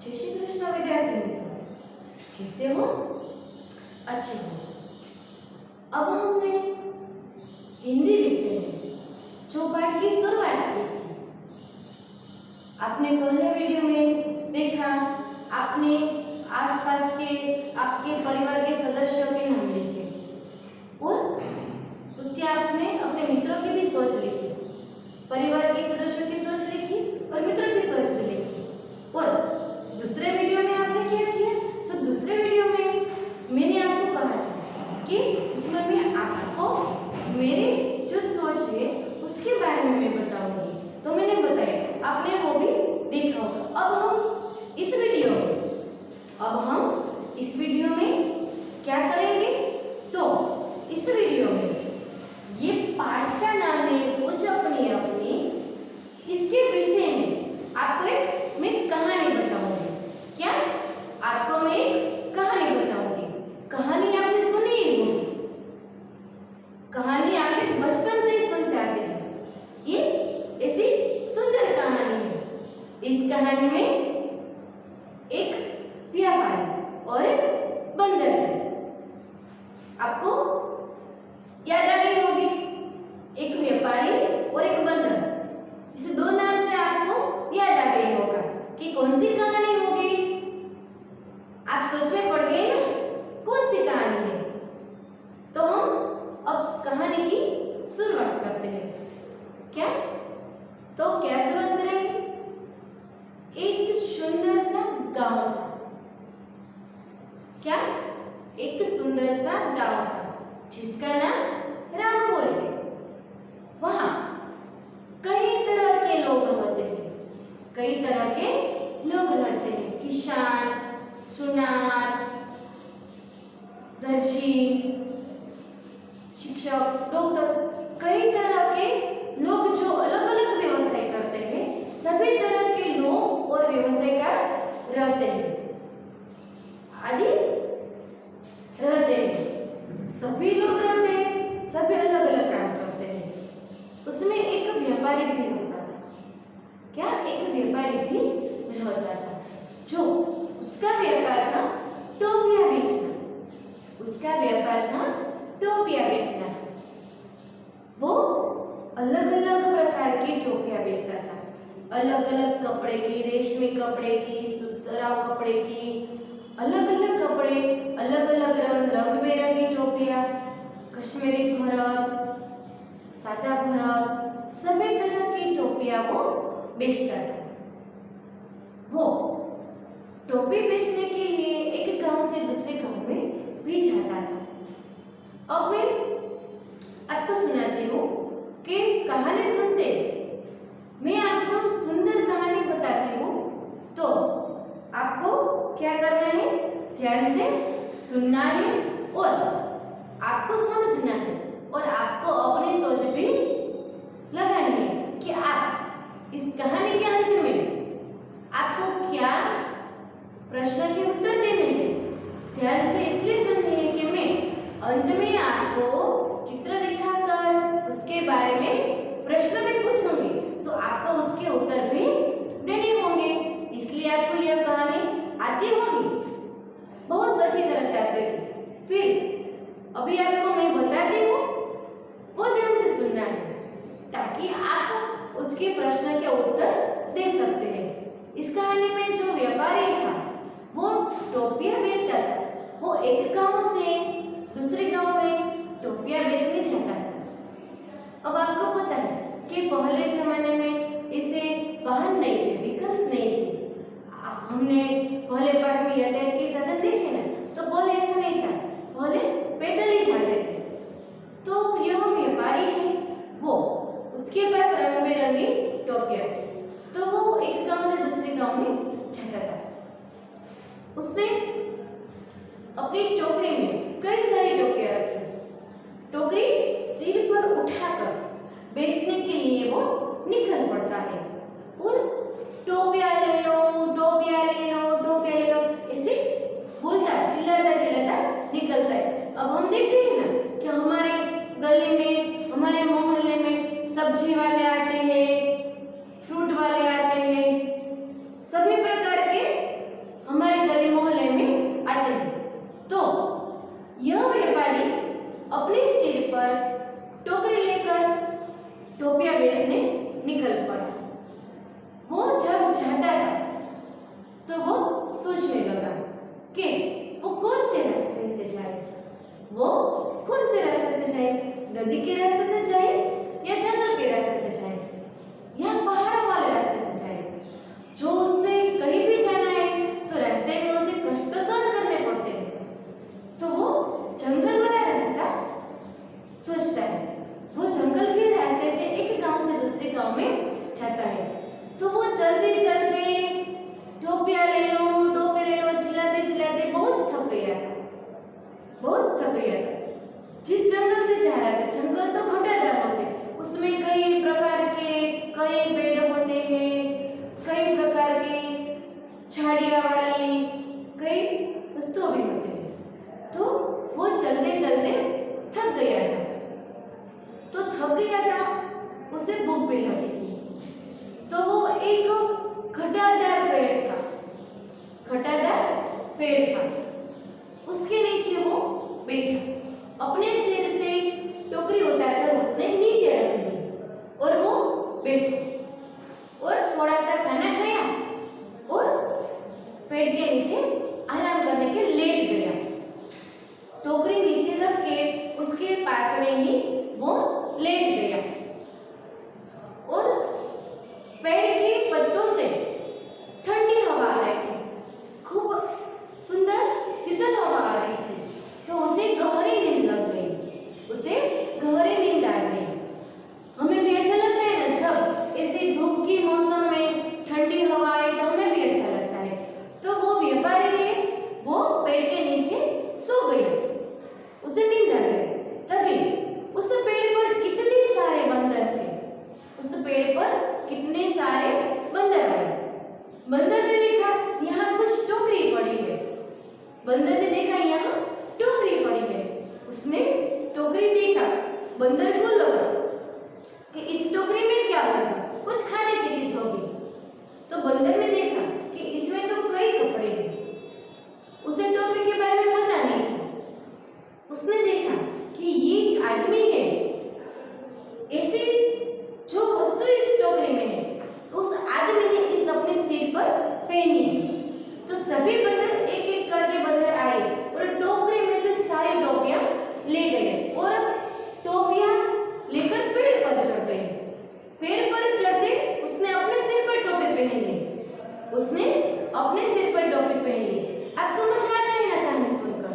जय श्री कृष्ण विद्यार्थी मित्रों, कैसे हो? अच्छे हो। अब हमने हिंदी विषय में जो पाठ की शुरुआत की थी, आपने पहले वीडियो में देखा, आपने आसपास के आपके परिवार के सदस्यों के नाम लिखे और उसके आपने अपने मित्रों की भी सोच लिखी, परिवार के सदस्यों की सोच लिखी और मित्रों की सोच भी लिखी। और दूसरे वीडियो में आपने क्या किया? तो दूसरे वीडियो में मैंने आपको कहा था कि उसमें मैं आपको मेरी जो सोच है उसके बारे में मैं बताऊंगी, तो मैंने बताया, आपने वो भी देखा होगा। अब हम इस वीडियो में क्या करेंगे? तो इस वीडियो में ये पाठ का नाम है सोच अपनी अपनी, इसके विषय में आपको मैं कहानी बताऊंगी। क्या? आपको मैं एक कहानी बताऊंगी। कहानी आपने सुनी ही होगी, कहानी आपने बचपन से ही सुनते आते हैं। ये ऐसी सुंदर कहानी है। इस कहानी में एक व्यापारी और एक बंदर है। आपको याद आ गई होगी, एक व्यापारी और एक बंदर। इस दो नाम से आपको याद आ गई होगा कि कौन सी कहानी होगी। आप सोच में पड़ गए ना, कौन सी कहानी है? तो हम अब कहानी की शुरुआत करते हैं। क्या? तो क्या शुरुआत करेंगे? एक सुंदर सा गांव था। क्या? एक सुंदर सा गांव था जिसका नाम रामपुर है। वहां कई तरह के लोग रहते हैं, कई तरह के लोग रहते हैं। किसान, सुनार, दर्जी, शिक्षक, डॉक्टर, कई तरह के लोग जो अलग अलग व्यवसाय करते हैं। सभी तरह के लोग और व्यवसायकार रहते हैं, आदि रहते हैं। सभी लोग रहते हैं, सभी अलग अलग काम करते हैं। उसमें एक व्यापारी भी होता था। क्या? एक व्यापारी भी रहता था जो उसका व्यापार था टोपियां बेचना। उसका व्यापार था टोपियां बेचना। वो अलग अलग प्रकार की टोपियां बेचता था, अलग अलग कपड़े की, रेशमी कपड़े की, सुतराउ कपड़े की, अलग अलग कपड़े, अलग अलग रंग, रंग बेरंगी टोपियां, कश्मीरी भरत, सादा भरत, सभी तरह की टोपियां वो बेचता था। वो टोपी बेचने के लिए एक गांव से दूसरे गांव में भी जाता था। अब मैं आपको सुनाती हूँ कि कहानी सुनते मैं आपको सुंदर कहानी बताती हूँ, तो आपको क्या करना है? ध्यान से सुनना है और आपको समझना है और आपको अपनी सोच भी लगानी है कि आप इस कहानी के अंत में आपको क्या प्रश्न के उत्तर देने हैं। ध्यान से इसलिए सुननी है कि मैं अंत में आपको चित्र दिखाकर उसके बारे में प्रश्न भी पूछूंगी, तो आपको उसके उत्तर भी देने होंगे। इसलिए आपको यह कहानी आती होगी, बहुत अच्छी तरह से आती। फिर अभी आपको मैं बताती हूँ, वो ध्यान से सुनना है ताकि आप उसके प्रश्न के उत्तर दे सकते हैं। इस कहानी में जो व्यापारी था वो टोपियां बेचता था। वो एक गांव से दूसरे गांव में टोपियां बेचने जाता था। अब आपको पता है कि पहले जमाने में ऐसे वाहन नहीं थे, व्हीकल्स नहीं थे। हमने पहले पाठ में यातायात के साधन देखे ना, तो पहले ऐसा नहीं था, पहले पैदल ही जाते थे। तो यह व्यापारी है, वो उसके पास रंग बिरंगी टोपियां थी, तो वो एक गांव से दूसरे गांव में जाता था। उसने अपनी टोकरी में कई सारी टोपियां रखी। टोकरी सिर पर उठाकर बेचने के लिए वो निकल पड़ता है और टोपियां ले लो, टोपियां ले लो, टोपियां ले लो, ऐसे बोलता चिल्लाता निकलता है। अब हम देखते हैं ना कि हमारे गली में, हमारे मोहल्ले में सब्जी वाले आते हैं, फ्रूट वाले आते हैं, सभी प्रकार के बचने निकल पड़ा। वो जब जाता था तो वो सोचने लगा कि वो कौन से रास्ते से जाए, वो कौन से रास्ते से जाए, नदी के रास्ते से जाए या जंगल के रास्ते से जाए या पहाड़ों वाले रास्ते से जाए। जो उससे कहीं भी जाना है तो रास्ते में उसे कष्ट तो सहन करने पड़ते हैं, तो वो जंगल वाला रास्ता सोचता है। वो जंगल के रास्ते से एक गांव से दूसरे गांव में जाता है। तो वो चलते चलते टोपियां ले लो चिल्लाते चिल्लाते बहुत थक गया था। जिस जंगल से जा रहा था, जंगल तो घटादार होते, उसमें कई प्रकार के कई पेड़ होते हैं, कई प्रकार की झाड़ियां वाली कई वस्तुएं भी होते हैं। तो वो चलते चलते थक गया था, उसे भूख भी लगी थी। तो वो एक घटादार पेड़ था, उसके नीचे वो बैठा। अपने सिर से टोकरी उतारकर उसने नीचे रख दी और वो बैठा और थोड़ा सा खाना खाया और पेड़ के नीचे आराम करने के लेट गया। टोकरी नीचे रख के उसके पास में ही वो लेट गया और पेड़ के पत्तों से ठंडी हवा आ रही थी, खूब सुंदर शीतल हवा आ रही थी। तो उसे गहरी नींद लग गई, गहरी नींद आ गई। हमें भी अच्छा लगता है ना, जब ऐसे धूप की मौसम में ठंडी हवा आए तो हमें भी अच्छा लगता है। तो वो व्यापारी है, वो पेड़ के नीचे सो गया, उसे नींद आ गई। तभी उस पेड़ पर कितने सारे बंदर थे, आए। बंदर ने देखा यहाँ कुछ टोकरी पड़ी है, उसने टोकरी देखा। बंदर को लगा कि इस टोकरी में क्या होगा, कुछ खाने की चीज होगी। तो बंदर ने देखा कि इसमें तो कई कपड़े हैं, उसे टोकरी के बारे में पता नहीं था। उसने देखा कि ये आदमी है, ऐसी जो वस्तु इस टोकरी में है उस आदमी ने इस अपने सिर पर पहनी है। तो सभी बंदर एक एक करके बंदर आए और टोकरी में से सारी टोपियां ले गए और टोपियां लेकर पेड़ पर चढ़ गए। पेड़ पर चढ़ते उसने अपने सिर पर टोपी पहन ली, आपको मजा आता है ना कहानी सुनकर?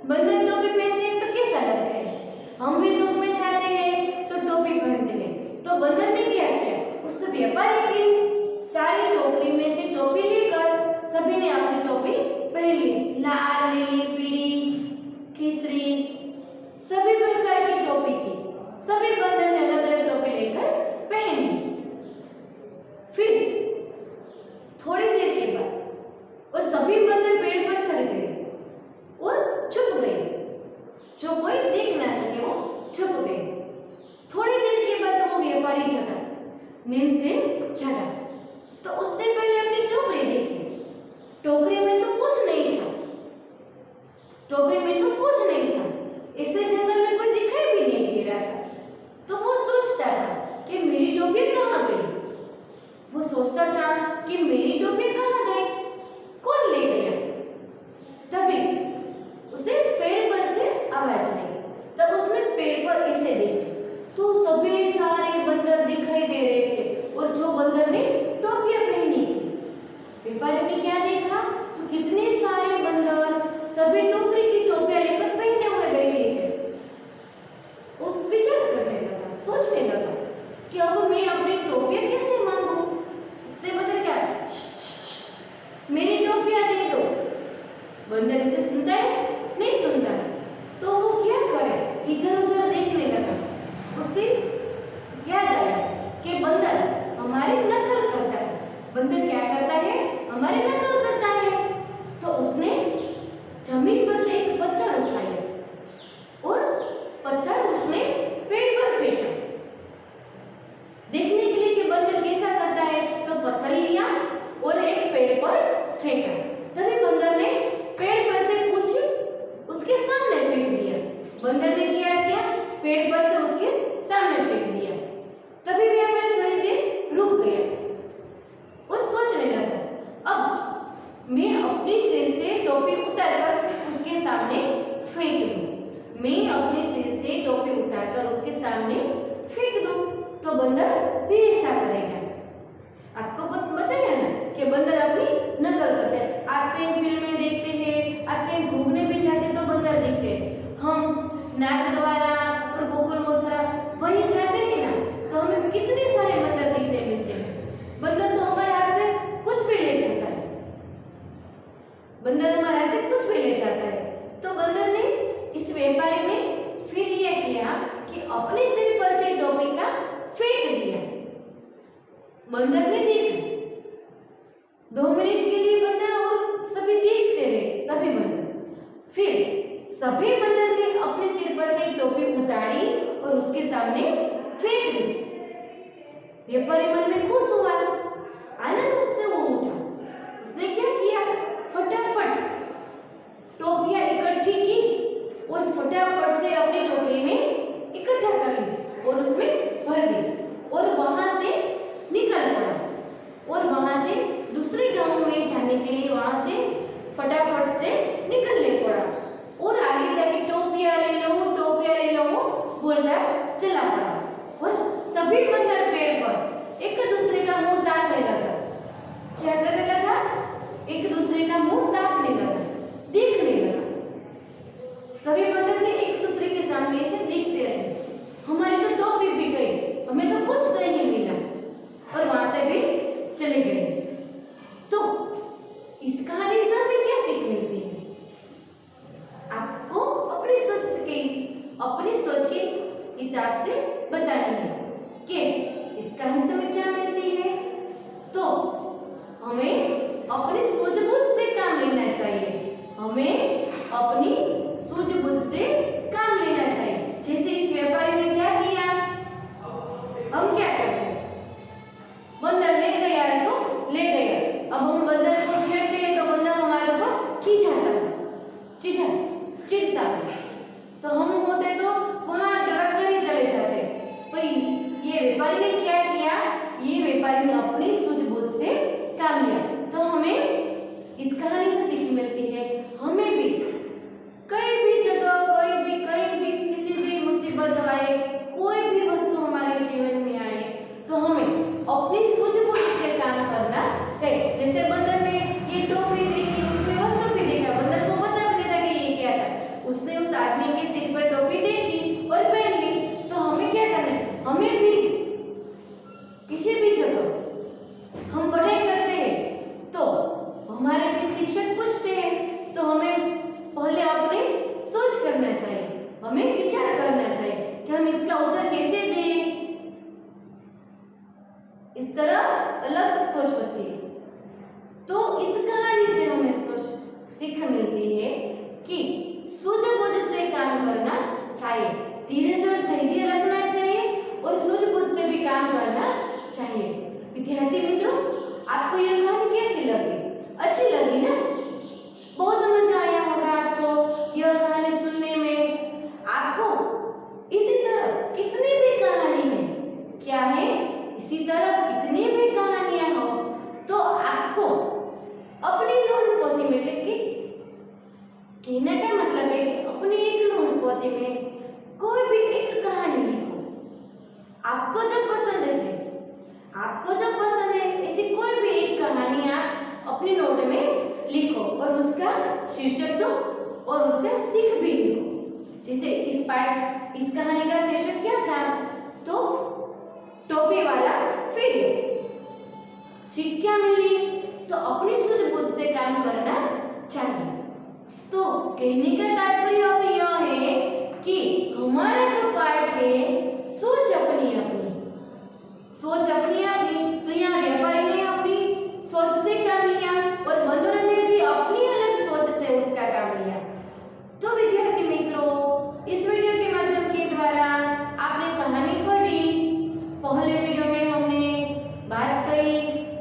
बंदर टोपी पहनते हैं तो कैसा लगता है? हम भी धूप में जाते हैं तो टोपी पहनते हैं। तो बंदर ने क्या किया, उस व्यापारी की सारी टोकरी में से टोपी लेकर सभी ने अपनी टोपी पहन ली। लाल, नीली, पीली, केसरी, सभी प्रकार की टोपी थी। सभी बंदर ने अलग अलग टोपी लेकर पहन ली। फिर थोड़ी देर के बाद और सभी बंदर पेड़ पर चढ़ गए और छुप गए, जो कोई देख ना सके वो छुप गए। थोड़ी देर के बाद वो व्यापारी जगा, नींद से जगा। तो उसने पहले अपनी टोकरी देखी, टोकरी में तो कुछ नहीं था, इससे जंगल में कोई दिखाई भी नहीं दे रहा था। तो वो सोचता था कि मेरी टोपी कहाँ गई, कौन ले गया? तभी उसे पेड़ पर से आवाज आई। तब उसने पेड़ पर ऐसे देखा तो सभी सारे बंदर दिखाई दे रहे थे और जो बंदर ने टोपियां पहनी थी। व्यापारी ने क्या देखा तो कितने सारे बंदर सभी टोकरी की टोपियां लेकर पहने हुए बैठे थे। उस विचार करने लगा, सोचने लगा कि अब मैं अपनी टोपियां कैसे मांगू? इसने बंदर क्या, मेरी टोपियां दे दो। बंदर इसे सुनता है? नहीं सुनता है। तो वो क्या करे, इधर उधर देखने लगा। उसे याद आया कि बंदर हमारी नकल करता है। बंदर क्या करता है, हमारी नकल करता है। तो उसने जमीन पर से एक पत्थर उठाया और पत्थर उसने पेड़ पर फेंका, देखने के लिए कि बंदर कैसा करता है। तो पत्थर लिया और एक पेड़ पर फेंका। तभी बंदर ने पेड़ पर से कुछ उसके सामने फेंक दिया। बंदर ने क्या किया, पेड़ पर से उसके सामने फेंक दिया। तभी बंदर ने देखा, 2 मिनट के लिए बंदर और सभी देखते रहे, सभी बंदर। फिर सभी बंदर ने अपने सिर पर से टोपी उतारी और उसके सामने फेंक दी। व्यापारी मन में खुश हुआ, आनंद से वो उठा। उसने क्या किया, फटाफट टोपियां इकट्ठी की और फटाफट से अपनी टोकरी में इकट्ठा कर ली और उसमें भर दी और वहां से निकल पड़ा और वहां से दूसरे गांव में जाने के लिए वहां से फटाफट से निकलने पड़ा और आगे जाके टोपियां ले लो बोलता चला पड़ा। और सभी बंदर पेड़ पर एक दूसरे का मुंह ताकने लगा। क्या करने लगा, एक दूसरे का मुंह ताकने लगा, देखने लगा। सभी बंदर ने एक दूसरे के सामने से देखते रहे, हमारी तो टोपी भी गई, हमें तो कुछ नहीं मिला, और वहां से भी चले गए। तो इस कहानी से हमें क्या सीख मिलती है? आपको अपनी सोच के हिसाब से बतानी है कि इस कहानी से हमें क्या मिलती है। तो हमें अपनी सूझबूझ से काम लेना चाहिए, हमें अपनी सूझबूझ से काम लेना चाहिए। जैसे इस व्यापारी ने क्या किया, हम क्या करते हैं, बंदर ले गया सो ले गया, अब हम बंदर को छेड़ते हैं तो बंदर हमारे ऊपर खींचाता है, चिढ़ता है, तो हम होते तो वहां डर कर ही चले जाते। पर ये व्यापारी ने क्या किया, ये व्यापारी ने अपनी सूझबूझ से काम लिया। तो हमें इस कहानी से सीख मिलती है, हमें भी कहीं भी जगह कहीं भी किसी भी मुसीबत आए, कोई भी वस्तु हमारे जीवन में आए, तो हमें अपनी सूझबूझ से काम करना चाहिए। जैसे बंदर ने ये टोकरी देखी, उसमें वस्तु भी देखा, बंदर को पता भी नहीं था कि ये क्या था, उसने उस आदमी के सिर पर टोपी देखी और पहन ली। तो हमें क्या करना है, हमें भी किसी भी जगह हम पढ़ाई करते हैं तो हमारे लिए शिक्षक पूछते हैं, तो हमें पहले अपनी सोच करना चाहिए, हमें विचार करना चाहिए कि हम इसका उत्तर कैसे दें। इस तरह अलग सोच होती है। तो इस कहानी से हमें सीख मिलती है कि सूझबूझ से काम करना चाहिए, धीरज और धैर्य रखना चाहिए और सूझबूझ से भी काम करना चाहिए। विद्यार्थी मित्रों, आपको यह कहानी कैसी लगी? अच्छी लगी ना? बहुत मजा आया होगा आपको यह कहानी सुनने में। आपको इसी तरह कितनी भी कहानी है, क्या है, इसी तरह कितनी भी कहानियां हो तो आपको अपनी नोट पोथी में लिख के, कहने का मतलब है कि अपनी एक नोट पोथी में कोई भी एक कहानी लिखो, आपको जो पसंद है ऐसी कोई भी एक कहानी आप अपनी नोट में लिखो और उसका शीर्षक दो और उसका सीख भी लिखो। जैसे इस कहानी का शीर्षक क्या था, तो टोपी वाला वीडियो। सीख क्या मिली, तो अपनी सूझबूझ से काम करना चाहिए। तो कहने का तात्पर्य अब यह है कि हमारा जो पाठ है सोच अपनी तो यहाँ व्यापारी ने अपनी सोच से काम लिया और बंदर ने भी अपनी अलग सोच से उसका काम लिया। तो विद्यार्थी मित्रों, इस वीडियो के माध्यम के द्वारा आपने कहानी पढ़ी। पहले वीडियो में हमने बात करी,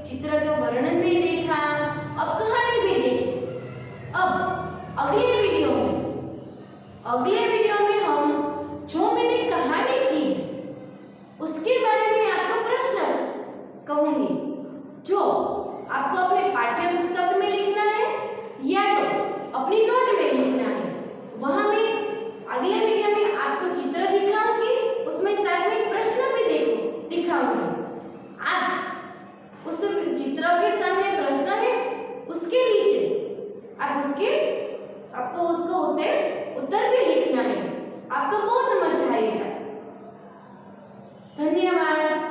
चित्र का वर्णन भी देखा, अब कहानी भी देखी। अब अगले वीडियो में हम जो मैंने कहानी की उसके बारे में आपको प्रश्न कहूंगी, जो आपको अपने पाठ्य पुस्तक में लिखना है या तो अपनी नोट में लिखना है। वहां मैं अगले वीडियो में आपको चित्र दिखाऊंगी, उसमें साथ में प्रश्न भी दिखाऊंगी। आप उस चित्र के सामने प्रश्न है, उसके नीचे आपको उसको उत्तर भी लिखना है। आपको बहुत मजा आएगा। धन्यवाद।